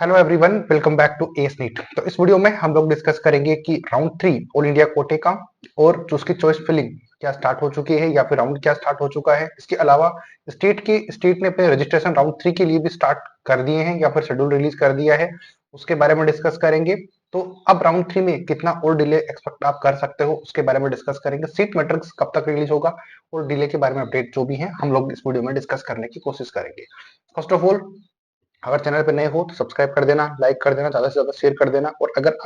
Hello everyone, welcome back to S NEET. तो इस video में हम लोग डिस्कस करेंगे कि राउंड 3 ऑल इंडिया कोटे का और जो उसकी चॉइस फिलिंग क्या स्टार्ट हो चुकी है या फिर राउंड क्या स्टार्ट हो चुका है। इसके अलावा स्टेट ने अपने रजिस्ट्रेशन राउंड 3 के लिए भी स्टार्ट कर दिए हैं या फिर शेड्यूल रिलीज कर दिया है, उसके बारे में डिस्कस करेंगे। तो अब राउंड 3 में कितना और डिले एक्सपेक्ट आप कर सकते हो उसके बारे में डिस्कस करेंगे। सीट मैट्रिक्स कब तक रिलीज होगा और डिले के बारे में अपडेट जो भी है हम लोग इस वीडियो में डिस्कस करने की कोशिश करेंगे। फर्स्ट ऑफ ऑल, अगर चैनल पे नए हो तो सब्सक्राइब कर देना, लाइक कर देना, ज्यादा से ज्यादा शेयर कर देना। और अगर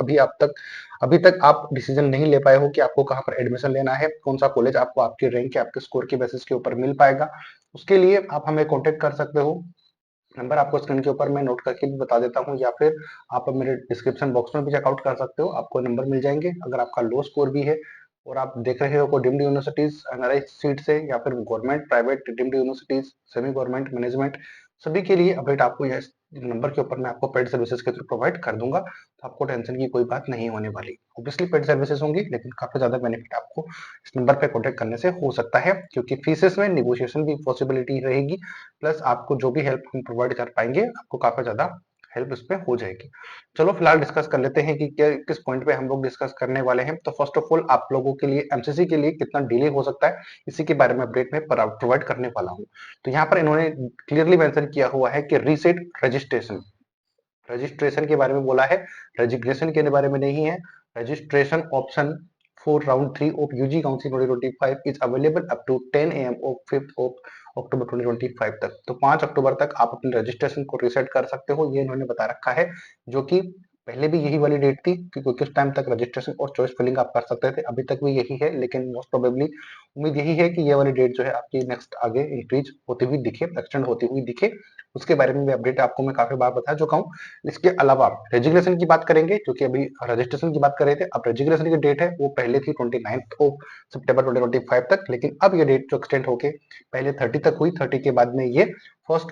अभी तक आप डिसीजन नहीं ले पाए हो कि आपको कहाँ पर एडमिशन लेना है, कौन सा कॉलेज आपको आपके रैंक के आपके स्कोर के बेसिस के ऊपर मिल पाएगा, उसके लिए आप हमें कांटेक्ट कर सकते हो। नंबर आपको स्क्रीन के ऊपर मैं नोट करके भी बता देता हूँ, या फिर आप मेरे डिस्क्रिप्शन बॉक्स में भी चेकआउट कर सकते हो, आपको नंबर मिल जाएंगे। अगर आपका लो स्कोर भी है और आप देख रहे हो को डीम्ड यूनिवर्सिटीज एनआरआई सीट से या फिर government private deemed universities semi government management, सभी के लिए अपडेट आपको यह नंबर के ऊपर मैं आपको पेड सर्विसेज के थ्रू प्रोवाइड कर दूंगा। तो आपको टेंशन की कोई बात नहीं होने वाली। ऑब्वियसली पेड सर्विसेज होंगी, लेकिन काफी ज्यादा बेनिफिट आपको इस नंबर पे कॉन्टेक्ट करने से हो सकता है, क्योंकि फीसेस में निगोशिएशन की पॉसिबिलिटी रहेगी। प्लस आपको जो भी हेल्प हम प्रोवाइड कर पाएंगे, आपको काफी ज्यादा हेल्प इसमें हो जाएगी। चलो फिलहाल डिस्कस कर लेते हैं कि क्या किस पॉइंट पे हम लोग डिस्कस करने वाले हैं। तो फर्स्ट ऑफ ऑल, आप लोगों के लिए एमसीसी के लिए कितना डिले हो सकता है, इसी के बारे में अपडेट में प्रोवाइड करने वाला हूँ। तो यहाँ पर इन्होंने क्लियरली मेंशन किया हुआ है कि रीसेट रजिस्ट्रेशन, रजिस्ट्रेशन के बारे में बोला है, रजिस्ट्रेशन के बारे में नहीं है। Registration option for round 3 of UG council 2025 is available up to 10 AM of 5th of October 2025 तक। तो 5 अक्टूबर तक आप अपने रजिस्ट्रेशन को रीसेट कर सकते हो, ये इन्होंने बता रखा है। जो कि पहले भी यही वाली डेट थी कि किस टाइम तक रजिस्ट्रेशन और चॉइस फिलिंग आप कर सकते थे, अभी तक भी यही है। लेकिन मोस्ट प्रोबेबली उम्मीद यही है कि ये वाली डेट जो है आपकी नेक्स्ट आगे इंक्रीज होती हुई दिखे, एक्सटेंड होती हुई दिखे। उसके बारे में भी अपडेट आपको मैं काफी बार बता चुका हूँ। इसके अलावा रेजिग्नेशन की बात करेंगे, क्योंकि अभी रजिस्ट्रेशन की बात कर रहे थे। अब रेजिग्नेशन की डेट है वो पहले थी 29 ऑफ सितंबर 2025 तक, लेकिन अब ये डेट जो एक्सटेंड होके पहले 30 तक हुई, 30 के बाद में ये 1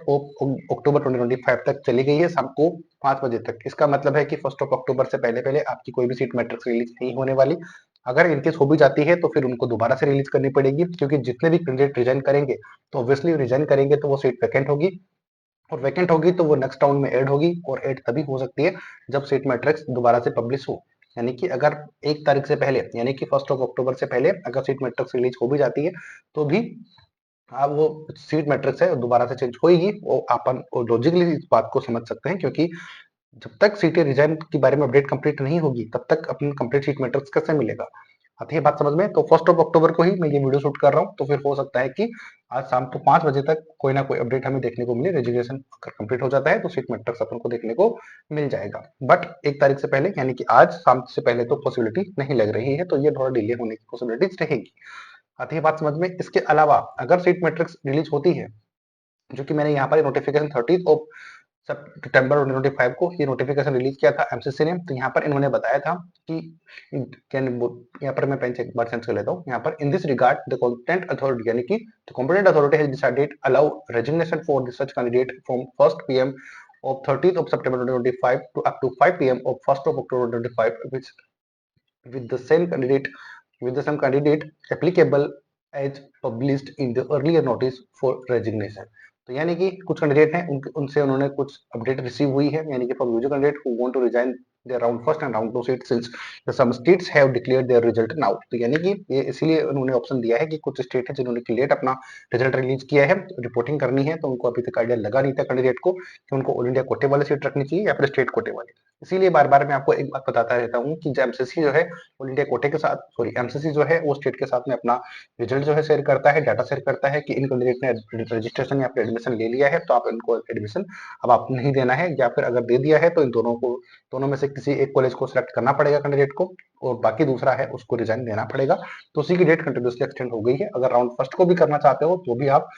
अक्टूबर 2025 तक चली गई है, शाम को 5 बजे तक। इसका मतलब है कि 1 अक्टूबर से पहले पहले आपकी कोई भी सीट मैट्रिक्स रिलीज नहीं होने वाली। अगर इनकेस हो भी जाती है तो फिर उनको दोबारा से रिलीज करनी पड़ेगी, क्योंकि जितने भी कैंडिडेट रिजाइन करेंगे तो ऑब्वियसली रिजाइन करेंगे तो वो सीट वैकेंट होगी, और वैकेंट होगी तो वो नेक्स्ट राउंड में ऐड होगी। और ऐड तभी हो सकती है जब सीट मैट्रिक्स दोबारा से पब्लिश हो। यानी कि अगर 1 तारीख से पहले, यानी कि 1 अक्टूबर से पहले अगर सीट मैट्रिक्स रिलीज हो भी जाती है, तो भी आप वो सीट मैट्रिक्स है दोबारा से चेंज होगी। वो अपन लॉजिकली इस बात को समझ सकते हैं, क्योंकि जब तक सीटें रिजाइन के बारे में अपडेट कंप्लीट नहीं होगी तब तक अपन कंप्लीट सीट मैट्रिक्स कैसे मिलेगा। आती है बात समझ में? तो 1 अक्टूबर को ही मैं ये वीडियो शूट कर रहा हूँ, तो फिर हो सकता है कि आज शाम को 5 बजे तक कोई ना कोई अपडेट हमें देखने को मिले। रेजिग्नेशन अगर कंप्लीट हो जाता है तो सीट मैट्रिक्स अपन को देखने को मिल जाएगा। बट 1 तारीख से पहले, यानी कि आज शाम से पहले तो पॉसिबिलिटी नहीं लग रही है, तो ये थोड़ा डिले होने की पॉसिबिलिटीज रहेगी। आती है बात समझ में? इसके अलावा अगर सीट मैट्रिक्स रिलीज होती है, जो कि मैंने यहाँ पर नोटिफिकेशन 30 ऑफ सितंबर 2025 को ये नोटिफिकेशन रिलीज किया था एमसीसी ने। तो यहाँ पर इन्होंने बताया था कि यहाँ पर मैं पेन से एक बार चेंज कर लेता हूँ। यहाँ पर in this regard the competent authority, यानी कि the competent authority has decided allow resignation for such candidate from 1st PM of 30th of September 2025 to up to 5 PM of 1st of October 2025, which with the same candidate applicable as published in the earlier notice for resignation। तो यानी कि कुछ candidate हैं उनसे उन्होंने कुछ update receive हुई है, यानी कि for user candidate who want to resign their round first and round 2 seat since the some states have declared their result now। तो यानी कि ये इसलिए उन्होंने ऑप्शन दिया है कि कुछ स्टेट है जिन्होंने लेट अपना रिजल्ट रिलीज किया है, रिपोर्टिंग करनी है, तो उनको अभी तक आइडिया लगा नहीं था कैंडिडेट को कि उनको ऑल इंडिया कोटे वाले सीट रखनी चाहिए या फिर स्टेट कोटे वाले। इसीलिए बार बार मैं आपको एक बात बताता रहता हूँ कि जो एमसीसी जो है ऑल इंडिया कोटे के साथ, सॉरी एमसीसी जो है वो स्टेट के साथ में अपना रिजल्ट जो है शेयर करता है, डाटा शेयर करता है कि इन कैंडिडेट ने रजिस्ट्रेशन या फिर एडमिशन ले लिया है, तो आप इनको एडमिशन अब आप नहीं देना है, या फिर अगर दे दिया है तो इन दोनों में से किसी एक कॉलेज को सिलेक्ट करना पड़ेगा कैंडिडेट को, और बाकी दूसरा है उसको रिजाइन देना पड़ेगा। तो उसी की डेट कंटिन्यूसली एक्सटेंड हो गई है। अगर राउंड फर्स्ट को भी करना चाहते हो तो भी आप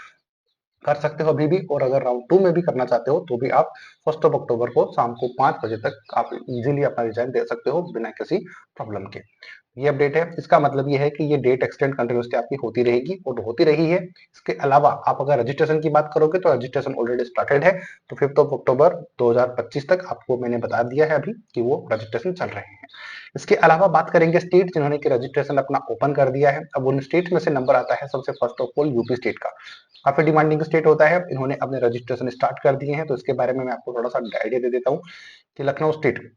कर सकते हो अभी भी, और अगर राउंड 2 में भी करना चाहते हो तो भी आप 1 अक्टूबर को शाम को 5 बजे तक आप इजीली अपना रिजाइन दे सकते हो बिना किसी प्रॉब्लम के। ये अपडेट है। इसका मतलब ये है कि ये डेट एक्सटेंड कंटिन्यूसली आपकी होती रहेगी और होती रही है। इसके अलावा आप अगर रजिस्ट्रेशन की बात करोगे तो रजिस्ट्रेशन ऑलरेडी स्टार्टेड है। तो 5 अक्टूबर 2025 तक आपको मैंने बता दिया है अभी कि वो रजिस्ट्रेशन चल रहे हैं। इसके अलावा बात करेंगे स्टेट जिन्होंने कि रजिस्ट्रेशन अपना ओपन कर दिया है। अब उन स्टेट में से नंबर आता है सबसे first of all UP state का। काफी डिमांडिंग स्टेट होता है, इन्होंने अपने रजिस्ट्रेशन स्टार्ट कर दिए हैं, तो इसके बारे में मैं आपको थोड़ा सा आइडिया दे देता हूँ कि Lucknow state,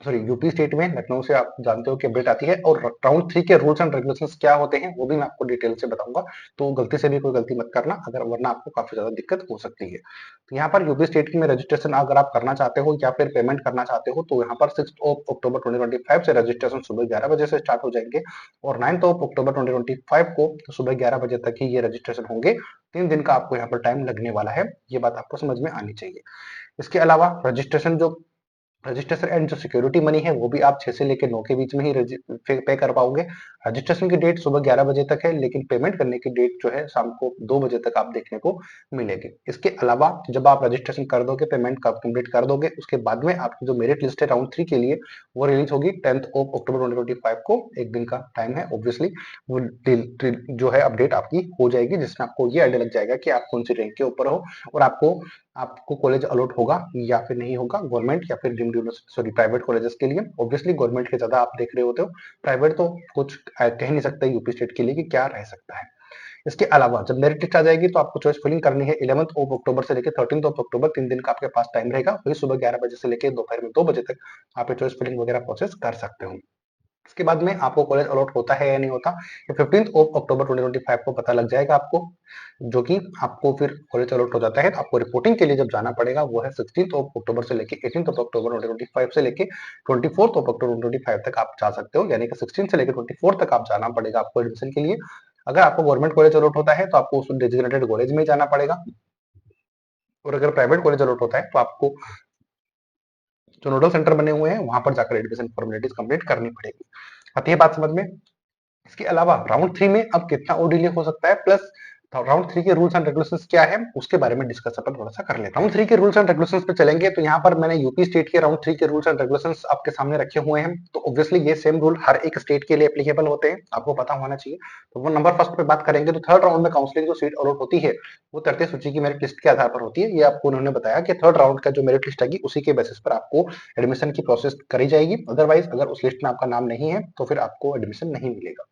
sorry UP state में लखनऊ से आप जानते हो कि अपडेट आती है, और राउंड 3 के रूल्स एंड रेगुलेशंस क्या होते हैं वो भी मैं आपको डिटेल से बताऊंगा। तो गलती से भी कोई गलती मत करना, अगर वरना आपको काफी ज्यादा दिक्कत हो सकती है। तो यहाँ पर यूपी स्टेट में रजिस्ट्रेशन अगर आप करना चाहते हो या फिर पेमेंट करना चाहते हो, तो यहाँ पर 6 अक्टूबर 2025 से रजिस्ट्रेशन सुबह 11 बजे से स्टार्ट हो जाएंगे, और 9 अक्टूबर 2025 को तो सुबह 11 बजे तक ही ये रजिस्ट्रेशन होंगे। 3 दिन का आपको यहाँ पर टाइम लगने वाला है, ये बात आपको समझ में आनी चाहिए। इसके अलावा रजिस्ट्रेशन एंड जो सिक्योरिटी मनी है वो भी आप 6 से लेकर 9 के बीच में ही पे कर पाओगे। रजिस्ट्रेशन की डेट सुबह 11 बजे तक है, लेकिन पेमेंट करने की डेट जो है शाम को 2 बजे तक आप देखने को मिलेगी। इसके अलावा जब आप रजिस्ट्रेशन कर दोगे, पेमेंट कंप्लीट कर दोगे, उसके बाद में आपकी जो मेरिट लिस्ट है राउंड 3 के लिए वो रिलीज होगी 10 अक्टूबर 2025 को। एक दिन का टाइम है, ऑब्वियसली वो जो है अपडेट आपकी हो जाएगी, जिसमें आपको ये आइडिया लग जाएगा कि आप कौन सी रैंक के ऊपर हो, और आपको कॉलेज अलॉट होगा या फिर नहीं होगा, गवर्नमेंट या फिर deemed university, sorry private colleges के लिए। ऑब्वियसली गवर्नमेंट के ज्यादा आप देख रहे होते हो, प्राइवेट तो कुछ कह नहीं सकते यूपी स्टेट के लिए कि क्या रह सकता है। इसके अलावा जब मेरिट लिस्ट आ जाएगी तो आपको चॉइस फिलिंग करनी है 11 अक्टूबर से लेकर 13 अक्टूबर, 3 दिन का आपके पास टाइम रहेगा। वही सुबह 11 बजे से लेकर दोपहर में 2 बजे तक आप ये चॉइस फिलिंग वगैरह प्रोसेस कर सकते हो। इसके बाद में आपको कॉलेज अलॉट होता है या नहीं होता, ये 15 अक्टूबर 2025 को पता लग जाएगा आपको, जो कि आपको फिर कॉलेज अलॉट हो जाता है तो आपको रिपोर्टिंग के लिए जब जाना पड़ेगा वो है 16 अक्टूबर से लेके 18 अक्टूबर 2025 से लेके 24 अक्टूबर 2025 तक आप जा सकते हो, यानी कि 16 से लेकर 24 तक आप जाना पड़ेगा आपको एडमिशन के लिए। अगर आपको गवर्नमेंट कॉलेज अलॉट होता है तो आपको उस डेजिग्नेटेड कॉलेज में जाना पड़ेगा, और अगर प्राइवेट कॉलेज अलॉट होता है तो आपको जो नोडल सेंटर बने हुए हैं वहां पर जाकर एडमिशन फॉर्मेलिटीज कंप्लीट करनी पड़ेगी। आती है बात समझ में। इसके अलावा राउंड 3 में अब कितना और डिले हो सकता है, प्लस राउंड 3 के रूल्स एंड रेगुलेशंस क्या है उसके बारे में डिस्कस अपन थोड़ा सा कर लेते हैं। राउंड 3 के रूल्स एंड रेगुलेशंस पे चलेंगे, तो यहाँ पर मैंने यूपी स्टेट के राउंड 3 के रूल्स एंड रेगुलेशंस आपके सामने रखे हुए हैं। तो ऑब्वियसली ये सेम रूल हर एक स्टेट के लिए एप्लीकेबल होते हैं, आपको पता होना चाहिए। तो वो नंबर फर्स्ट पे बात करेंगे, तो थर्ड राउंड में काउंसलिंग जो सीट अलॉट होती है वो तरतीय सूची की मेरिट लिस्ट के आधार पर होती है। ये आपको उन्होंने बताया कि थर्ड राउंड का जो मेरिट लिस्ट आएगी उसी के बेसिस पर आपको एडमिशन की प्रोसेस करी जाएगी। अदरवाइज अगर उस लिस्ट में आपका नाम नहीं है तो फिर आपको एडमिशन नहीं मिलेगा।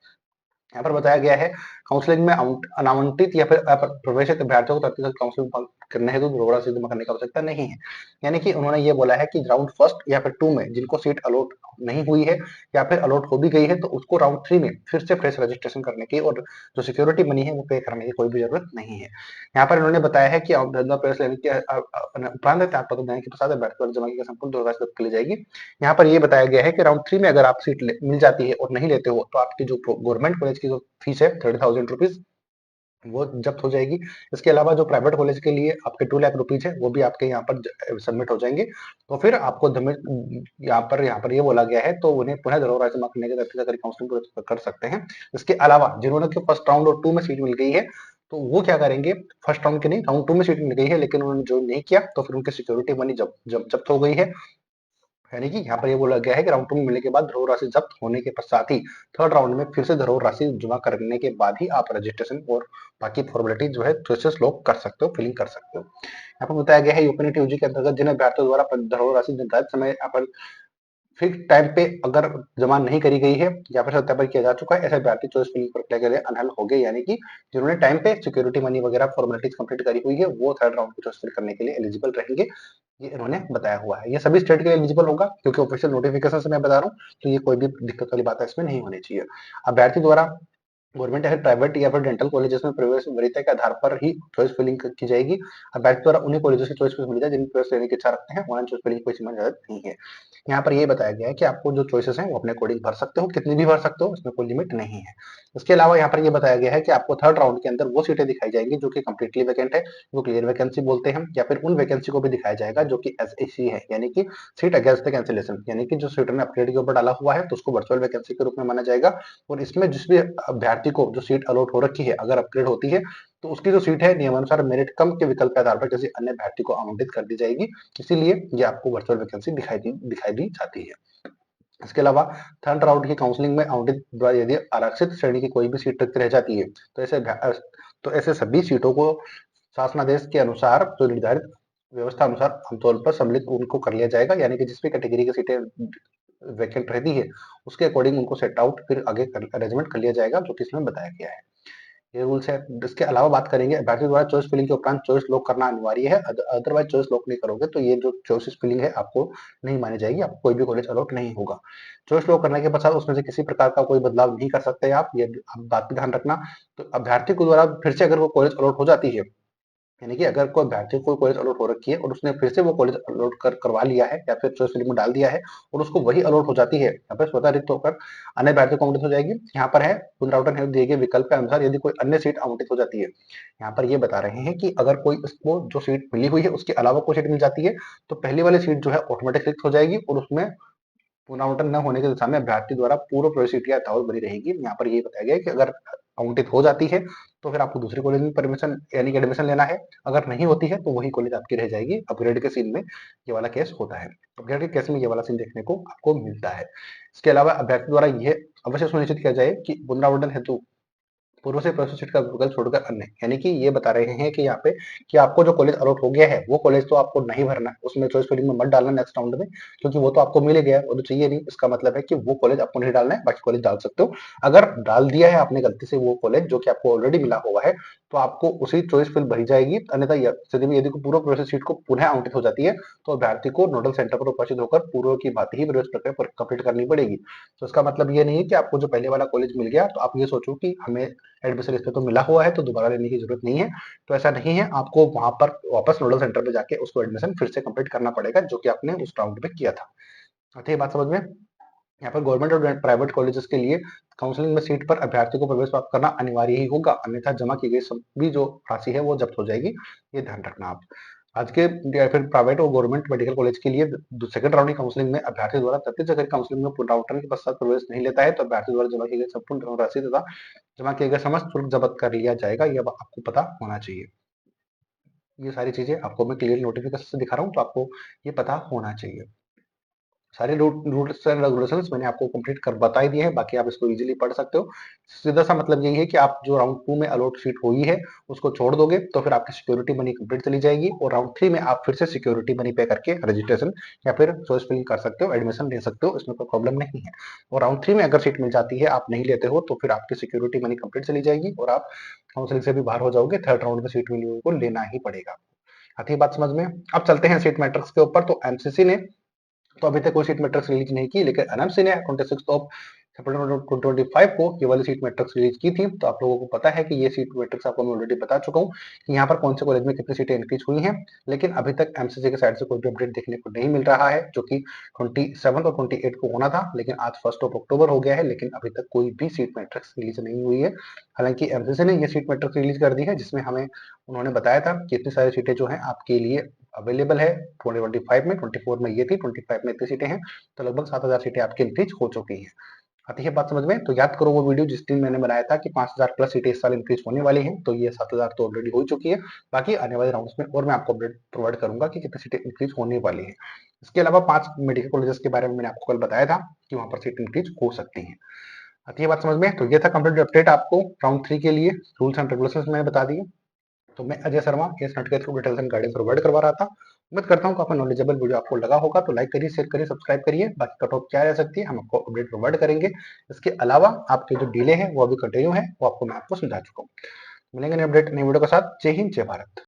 यहाँ पर बताया गया है काउंसलिंग में अनामंत्रित या फिर अप्रवेशित अभ्यर्थियों को तत्काल काउंसलिंग करने हेतु दोहरा से जमा करने की आवश्यकता नहीं है। यानी कि उन्होंने ये बोला है कि राउंड फर्स्ट या फिर 2 में जिनको सीट अलॉट नहीं हुई है या फिर अलॉट हो भी गई है तो उसको राउंड 3 में फिर से फ्रेश रजिस्ट्रेशन करने की और जो सिक्योरिटी मनी है वो पे करने की कोई भी जरूरत नहीं है। यहाँ पर इन्होंने बताया है कि प्रेस लेने के उपरांत त्यागपत्र देने के पश्चात अभ्यर्थी जमा की संपूर्ण दोहरा के लिए जाएगी। यहाँ पर ये बताया गया है कि राउंड 3 में अगर आप सीट मिल जाती है और नहीं लेते हो तो आपकी जो गवर्नमेंट कॉलेज की जो फीस है 30,000 रुपीज वो जब्त हो जाएगी। इसके अलावा जो प्राइवेट कॉलेज के लिए आपके 2 लाख रुपीज है वो भी आपके यहाँ पर सबमिट हो जाएंगे। तो फिर आपको यहाँ पर ये बोला गया है तो उन्हें पुनः धरोहर जमा करने के तरीके काउंसलिंग कर सकते हैं। इसके अलावा जिन्होंने फर्स्ट राउंड और 2 में सीट मिल गई है तो वो क्या करेंगे, फर्स्ट राउंड के नहीं राउंड 2 में सीट मिल गई है लेकिन उन्होंने ज्वाइन नहीं किया तो फिर उनकी सिक्योरिटी मनी जब्त हो गई है। यानी कि यहाँ पर ये बोला गया है कि राउंड 2 में मिलने के बाद धरोहर राशि जब्त होने के पश्चात ही थर्ड राउंड में फिर से धरोहर राशि जमा करने के बाद ही आप रजिस्ट्रेशन और बाकी फॉर्मेलिटी जो है प्रोसेस लोग कर सकते हो, फिलिंग कर सकते हो। यहाँ पर बताया गया है यूपीएससी यूजी के अंतर्गत जिन अभ्यर्थियों द्वारा धरोहर राशि निर्धारित समय पर फिक्स टाइम पे अगर जमा नहीं करी गई है या फिर सत्यापन किया जा चुका है, ऐसे अभ्यर्थी चॉइस फिलिंग प्रक्रिया के लिए अनहल हो गए, यानी कि जिन्होंने टाइम पे सिक्योरिटी मनी वगैरह फॉर्मेलिटीज कंप्लीट करी हुई है वो थर्ड राउंड को चॉइस फिल करने के लिए एलिजिबल रहेंगे। ये इन्होंने बताया हुआ है। ये सभी स्टेट के लिए एलिजिबल होगा क्योंकि ऑफिशियल नोटिफिकेशन से मैं बता रहा हूँ, तो ये कोई भी दिक्कत वाली बात है इसमें नहीं होनी चाहिए। अभ्यर्थी द्वारा गवर्नमेंट या फिर प्राइवेट या फिर डेंटल कॉलेजेस में प्रवेश वरीयता के आधार पर ही चॉइस फिलिंग की जाएगी। अभ्यर्थी द्वारा उन्हीं कॉलेजेस की चॉइस मिली जाए जिनमें प्रवेश लेने की इच्छा रखते हैं, वहां चॉइस फिलिंग की कोई सीमा निर्धारित नहीं है। यहाँ पर ये बताया गया है कि आपको जो चॉइसेस हैं वो अपने अकॉर्डिंग भर सकते हो, कितनी भी भर सकते हो, इसमें कोई लिमिट नहीं है। इसके अलावा यहाँ पर ये बताया गया है कि आपको थर्ड राउंड के अंदर वो सीटें दिखाई जाएंगी जो कि कंप्लीटली वैकेंट है, वो क्लियर वैकेंसी बोलते हैं, या फिर उन वैकेंसी को भी दिखाया जाएगा जो कि एसएसी है, यानी कि सीट अगेंस्ट द कैंसिलेशन, यानी कि जो सीट ने अपग्रेड के ऊपर डाला हुआ है तो उसको वर्चुअल वैकेंसी के रूप में माना जाएगा। और इसमें जिस भी अभ्यर्थी को जो सीट अलॉट हो रखी है अगर अपग्रेड होती है तो उसकी जो सीट है नियमानुसार मेरिट कम के विकल्प के आधार पर किसी अन्य अभ्यर्थी को आवंटित कर दी जाएगी। इसीलिए ये आपको वर्चुअल वैकेंसी दिखाई दी जाती है। इसके अलावा थर्ड राउंड की काउंसलिंग में आवंटित द्वारा यदि आरक्षित श्रेणी की कोई भी सीट रिक्त रह जाती है तो ऐसे सभी सीटों को शासनादेश के अनुसार जो निर्धारित व्यवस्था अनुसार आमतौर पर सम्मिलित उनको कर लिया जाएगा, यानी कि जिस भी कैटेगरी की सीटें वैकेंट रहती है उसके अकॉर्डिंग उनको सेट आउट फिर आगे अरेंजमेंट कर लिया जाएगा, जो कि इसमें बताया गया है। ये रूल्स है। इसके अलावा बात करेंगे, अभ्यर्थी द्वारा चॉइस फिलिंग के उपरांत चॉइस लॉक करना अनिवार्य है। अदरवाइज चॉइस लॉक नहीं करोगे तो ये जो चॉइस फिलिंग है आपको नहीं मानी जाएगी, आपको कोई भी कॉलेज अलॉट नहीं होगा। चॉइस लॉक करने के पश्चात उसमें से किसी प्रकार का कोई बदलाव नहीं कर सकते आप, ये आप बात का ध्यान रखना। तो अभ्यर्थी को द्वारा फिर से अगर वो कॉलेज अलॉट हो जाती है, यानी कि अगर कोई अभ्यर्थी को कॉलेज अलॉट हो रखी है और उसने फिर से वो कॉलेज अलॉट करवा लिया है या फिर चॉइस फिलिंग में डाल दिया है और उसको वही अलॉट हो जाती है, यहाँ पर स्वतः रिक्त होकर अन्य अभ्यर्थी को आवंटित हो जाएगी। यहाँ पर है पुनरावर्तन हेतु दिए गए विकल्प के अनुसार यदि कोई अन्य सीट आवंटित हो जाती है। यहाँ पर ये बता रहे हैं कि अगर कोई उसको जो सीट मिली हुई है उसके अलावा कोई सीट मिल जाती है तो पहली वाली सीट जो है ऑटोमेटिक रिक्त हो जाएगी और उसमें पुनरावंटन न होने के दशा में अभ्यर्थी द्वारा पूर्व प्रवेश सीट या दावत बनी रहेगी। यहाँ पर ये बताया गया है कि अगर आवंटित हो जाती है तो फिर आपको दूसरे कॉलेज में परमिशन यानी कि एडमिशन लेना है, अगर नहीं होती है तो वही कॉलेज आपकी रह जाएगी। अपग्रेड के सीन में ये वाला केस होता है, अपग्रेड के केस में ये वाला सीन देखने को आपको मिलता है। इसके अलावा अभ्यर्थी द्वारा यह अवश्य सुनिश्चित किया जाए कि पुनरावंटन हेतु पूर्व से प्रस्तुत सीट का विकल्प छोड़कर अन्य, यानी कि ये बता रहे हैं कि यहाँ पे कि आपको जो कॉलेज अलॉट हो गया है वो कॉलेज तो आपको नहीं भरना है, उसमें चॉइस फिलिंग में मत डालना नेक्स्ट राउंड में, क्योंकि वो तो आपको मिल ही गया है, वो तो चाहिए नहीं। इसका मतलब है कि वो कॉलेज आपको नहीं डालना है, बाकी कॉलेज डाल सकते हो। अगर डाल दिया है आपने गलती से वो कॉलेज जो कि आपको ऑलरेडी मिला हुआ है तो आपको उसी चॉइस फिल भरी जाएगी। अन्यथा स्थिति में यदि पूर्व प्रवेश सीट को पुनः आवंटित हो जाती है तो अभ्यर्थी को नोडल सेंटर पर उपस्थित होकर पूर्व की भांति ही प्रवेश प्रक्रिया कंप्लीट करनी पड़ेगी। तो इसका मतलब ये नहीं है कि आपको जो पहले वाला कॉलेज मिल गया तो आप ये सोचो कि हमें एडमिशन इस पे तो मिला हुआ है तो दोबारा लेने की जरूरत नहीं है। तो ऐसा नहीं है, आपको वहां पर वापस नोडल सेंटर पे जाके उसको एडमिशन फिर से कंप्लीट करना पड़ेगा जो कि आपने उस राउंड में किया था। आती है बात समझ में। यहाँ पर गवर्नमेंट और प्राइवेट कॉलेजेस के लिए काउंसलिंग में सीट पर अभ्यर्थी को प्रवेश प्राप्त करना अनिवार्य ही होगा, अन्यथा जमा की गई सभी जो राशि है वो जब्त हो जाएगी। ये ध्यान रखना आप। आज के या फिर प्राइवेट और गवर्नमेंट मेडिकल कॉलेज के लिए सेकंड राउंड की काउंसलिंग में अभ्यर्थी द्वारा तृतीय जगह काउंसलिंग में पुनरावृत्ति के पश्चात प्रवेश नहीं लेता है तो अभ्यर्थी द्वारा जमा की गई संपूर्ण राशि तथा जमा किए गए समस्त शुल्क जब्त कर लिया जाएगा, ये आपको पता होना चाहिए। ये सारी चीजें आपको मैं क्लियर नोटिफिकेशन से दिखा रहा हूँ तो आपको ये पता होना चाहिए। सारे रूल्स एंड रेगुलेशंस मैंने आपको कंप्लीट कर बता ही दिए हैं, बाकी आप इसको इजीली पढ़ सकते हो। सीधा सा मतलब यही है कि आप जो राउंड 2 में अलॉट सीट हुई है उसको छोड़ दोगे तो फिर आपकी सिक्योरिटी मनी कंप्लीट चली जाएगी और राउंड 3 में आप फिर से सिक्योरिटी मनी पे करके रजिस्ट्रेशन या फिर चॉइस फिलिंग कर सकते हो, एडमिशन ले सकते हो, इसमें कोई प्रॉब्लम नहीं है। और राउंड 3 में अगर सीट मिल जाती है आप नहीं लेते हो तो फिर आपकी सिक्योरिटी मनी कंप्लीट चली जाएगी और आप काउंसलिंग से भी बाहर हो जाओगे। थर्ड राउंड में सीट मिली हुई को लेना ही पड़ेगा। आती है बात समझ में। अब चलते हैं सीट मैट्रिक्स के ऊपर। तो एमसीसी ने तो अभी तक कोई सीट मैट्रिक्स रिलीज नहीं की, लेकिन एनएमसी ने 26 ऑफ सितंबर 2025 को ये वाली सीट मैट्रिक्स रिलीज की थी। तो आप लोगों को पता है कि ये सीट मैट्रिक्स आपको मैं ऑलरेडी बता चुका हूँ कि यहाँ पर कौन से कॉलेज में कितनी सीटें इंक्रीज हुई हैं, लेकिन अभी तक एमसीसी के साइड से कोई भी अपडेट देखने को नहीं मिल रहा है, जो कि 27 और 28 को होना था, लेकिन आज 1 अक्टूबर हो गया है, लेकिन अभी तक कोई भी सीट मैट्रिक्स रिलीज नहीं हुई है। हालांकि एमसीसी ने ये सीट मैट्रिक्स रिलीज कर दी है जिसमें हमें उन्होंने बताया था कि इतनी सारी सीटें जो है आपके लिए अवेलेबल है। 2025 में 24 में ये थी, 25 में इतनी सीटें हैं, तो लगभग 7,000 सीटें आपकी इंक्रीज हो चुकी हैं। आती है बात समझ में। तो याद करो वो वीडियो जिस दिन मैंने बनाया था कि 5,000 प्लस सीटें इस साल इंक्रीज होने वाली हैं, तो ये 7,000 तो ऑलरेडी हो चुकी है। बाकी आने वाले राउंड्स में और मैं आपको अपडेट प्रोवाइड करूंगा कि कितनी सीटें इंक्रीज होने वाली है। इसके अलावा 5 मेडिकल कॉलेजेस के बारे में मैंने आपको कल बताया था कि वहां पर सीट इंक्रीज हो सकती है। आती है बात समझ में। तो ये था कंप्लीट अपडेट आपको राउंड 3 के लिए रूल्स एंड रेगुलेशंस मैंने बता दिए। तो मैं अजय शर्मा केस नट के through details and guidance provide करवा रहा था। उम्मीद करता हूँ काफी नॉलेजेबल वीडियो आपको लगा होगा। तो लाइक करिए, शेयर करिए, सब्सक्राइब करिए। बाकी कट ऑफ क्या रह सकती है हम आपको अपडेट प्रोवाइड करेंगे। इसके अलावा आपके जो डिले है वो अभी कंटिन्यू है, वो आपको मैं आपको समझा चुका हूँ। मिलेंगे नए अपडेट नई वीडियो के साथ। जय हिंद, जय भारत।